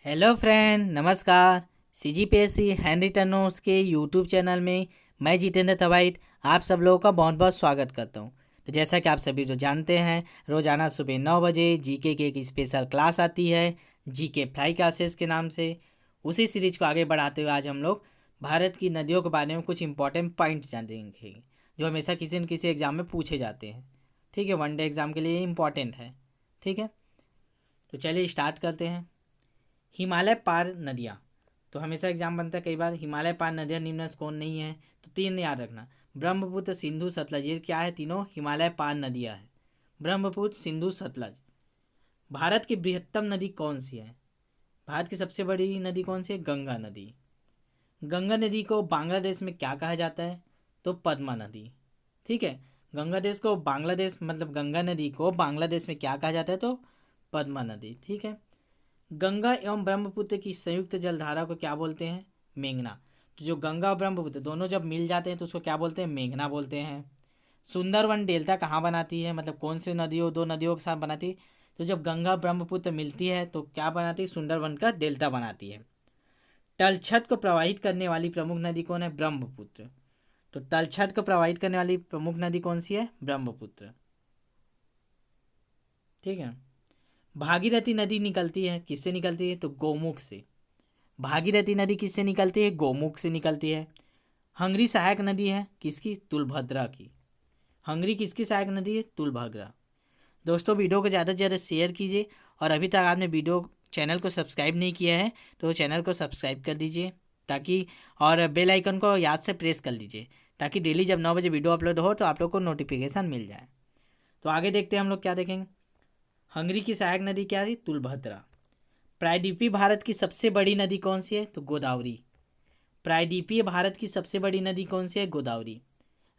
Hello friend, नमस्कार। CGPSC hand written notes के YouTube channel में मैं जितेंद्र तवाइट आप सब लोगों का बहुत बहुत स्वागत करता हूं। तो जैसा कि आप सभी तो जानते हैं, रोज़ाना सुबह 9 बजे जीके की एक स्पेशल क्लास आती है, जीके फ्लाई क्लासेस के नाम से। उसी सीरीज को आगे बढ़ाते हुए आज हम लोग भारत की नदियों के बारे में कुछ इंपॉर्टेंट पॉइंट जानेंगे जो हमेशा किसी न किसी एग्ज़ाम में पूछे जाते हैं। ठीक है, वनडे एग्ज़ाम के लिए इंपॉर्टेंट है। ठीक है, तो चलिए स्टार्ट करते हैं। हिमालय पार नदियाँ, तो हमेशा एग्जाम बनता है कई बार। हिमालय पार नदियाँ निम्न से कौन नहीं है? तो तीन याद रखना, ब्रह्मपुत्र, सिंधु, सतलज। ये क्या है? तीनों हिमालय पार नदियाँ हैं, ब्रह्मपुत्र, सिंधु, सतलज। भारत की बृहत्तम नदी कौन सी है? भारत की सबसे बड़ी नदी कौन सी है? गंगा नदी। गंगा नदी को बांग्लादेश में क्या कहा जाता है? तो पद्मा नदी। ठीक है, गंगा नदी को बांग्लादेश में क्या कहा जाता है? तो पद्मा नदी। ठीक है, गंगा एवं ब्रह्मपुत्र की संयुक्त जलधारा को क्या बोलते हैं? मेघना। तो जो गंगा और ब्रह्मपुत्र दोनों जब मिल जाते हैं तो उसको क्या बोलते हैं? मेघना बोलते हैं। सुंदरवन डेल्टा कहाँ बनाती है? मतलब कौन सी नदियों, दो नदियों के साथ बनाती है? तो जब गंगा ब्रह्मपुत्र मिलती है तो क्या बनाती है? सुंदरवन का डेल्टा बनाती है। तलछट को प्रवाहित करने वाली प्रमुख नदी कौन है? ब्रह्मपुत्र। तो तलछट को प्रवाहित करने वाली प्रमुख नदी कौन सी है? ब्रह्मपुत्र। ठीक है, भागीरथी नदी निकलती है, किससे निकलती है? तो गोमुख से। भागीरथी नदी किससे निकलती है? गोमुख से निकलती है। हंगरी सहायक नदी है किसकी? तुलभद्रा की। हंगरी किसकी सहायक नदी है? तुलभद्रा। दोस्तों, वीडियो को ज़्यादा से ज़्यादा शेयर कीजिए, और अभी तक आपने वीडियो चैनल को सब्सक्राइब नहीं किया है तो चैनल को सब्सक्राइब कर दीजिए, ताकि और बेल आइकन को याद से प्रेस कर लीजिए, ताकि डेली जब 9 बजे वीडियो अपलोड हो तो आप लोग को नोटिफिकेशन मिल जाए। तो आगे देखते हैं हम लोग क्या देखेंगे। हंगरी की सहायक नदी क्या है? तुलभद्रा। प्रायद्वीपीय भारत की सबसे बड़ी नदी कौन सी है? तो गोदावरी। प्रायद्वीपीय भारत की सबसे बड़ी नदी कौन सी है? गोदावरी।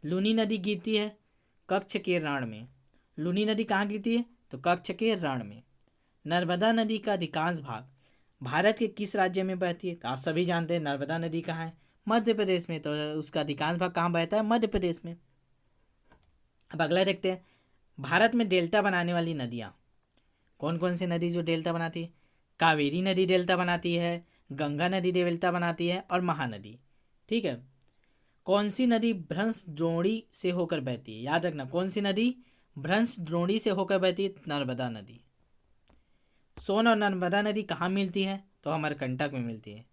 लूनी नदी गिरती है कच्छ के रण में। लूनी नदी कहाँ गिरती है? तो कच्छ के रण में। नर्मदा नदी का अधिकांश भाग भारत के किस राज्य में बहती है? तो आप सभी जानते हैं नर्मदा नदी कहाँ है? मध्य प्रदेश में। तो उसका अधिकांश भाग कहाँ बहता है? मध्य प्रदेश में। अब अगला देखते हैं, भारत में डेल्टा बनाने वाली नदियाँ कौन कौन सी नदी जो डेल्टा बनाती है? कावेरी नदी डेल्टा बनाती है, गंगा नदी डेल्टा बनाती है, और महानदी। ठीक है, कौन सी नदी भ्रंश द्रोणी से होकर बहती है? याद रखना, कौन सी नदी भ्रंश द्रोणी से होकर बहती है? नर्मदा नदी। सोन और नर्मदा नदी कहाँ मिलती है? तो अमरकंटक में मिलती है।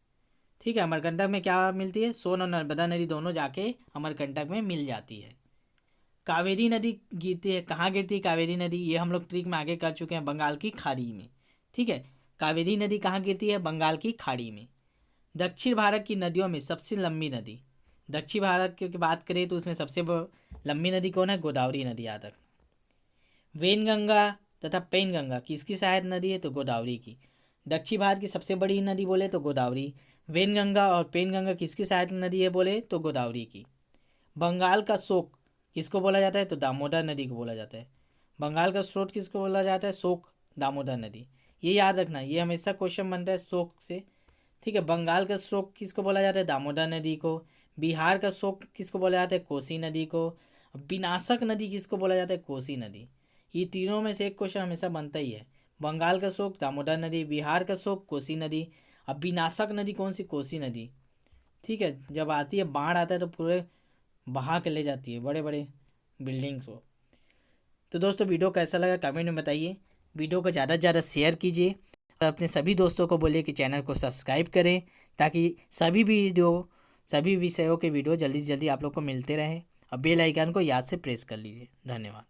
ठीक है, अमरकंटक में क्या मिलती है? सोन और नर्मदा नदी दोनों जाके अमरकंटक में मिल जाती है। कावेरी नदी गिरती है कहाँ? गिरती है कावेरी नदी, ये हम लोग ट्रिक में आगे कर चुके हैं, बंगाल की खाड़ी में। ठीक है, कावेरी नदी कहाँ गिरती है? बंगाल की खाड़ी में। दक्षिण भारत की नदियों में सबसे लंबी नदी, दक्षिण भारत की बात करें तो उसमें सबसे लंबी नदी कौन है? गोदावरी नदी। याद रखना। वेनगंगा तथा पेनगंगा किसकी सहायक नदी है? तो गोदावरी की। दक्षिण भारत की सबसे बड़ी नदी बोले तो गोदावरी। वेनगंगा और पेनगंगा किसकी सहायक नदी है बोले तो गोदावरी की। बंगाल का शोक किसको बोला जाता है? तो दामोदर नदी को बोला जाता है। बंगाल का स्रोत किसको बोला जाता है? शोक, दामोदर नदी। ये याद रखना, ये हमेशा क्वेश्चन बनता है शोक से। ठीक है, बंगाल का शोक किसको बोला जाता है? दामोदर नदी को। बिहार का शोक किसको बोला जाता है? कोसी नदी को। विनाशक नदी किसको बोला जाता है? कोसी नदी। ये तीनों में से एक क्वेश्चन हमेशा बनता ही है। बंगाल का शोक दामोदर नदी, बिहार का शोक कोसी नदी। अब विनाशक नदी कौन सी? कोसी नदी। ठीक है, जब आती है बाढ़ आता है तो पूरे बहा के ले जाती है बड़े बड़े बिल्डिंग्स को। तो दोस्तों, वीडियो कैसा लगा कमेंट में बताइए। वीडियो को ज़्यादा से ज़्यादा शेयर कीजिए, और अपने सभी दोस्तों को बोलिए कि चैनल को सब्सक्राइब करें, ताकि सभी विषयों के वीडियो जल्दी से जल्दी आप लोग को मिलते रहें। और बेल आइकन को याद से प्रेस कर लीजिए। धन्यवाद।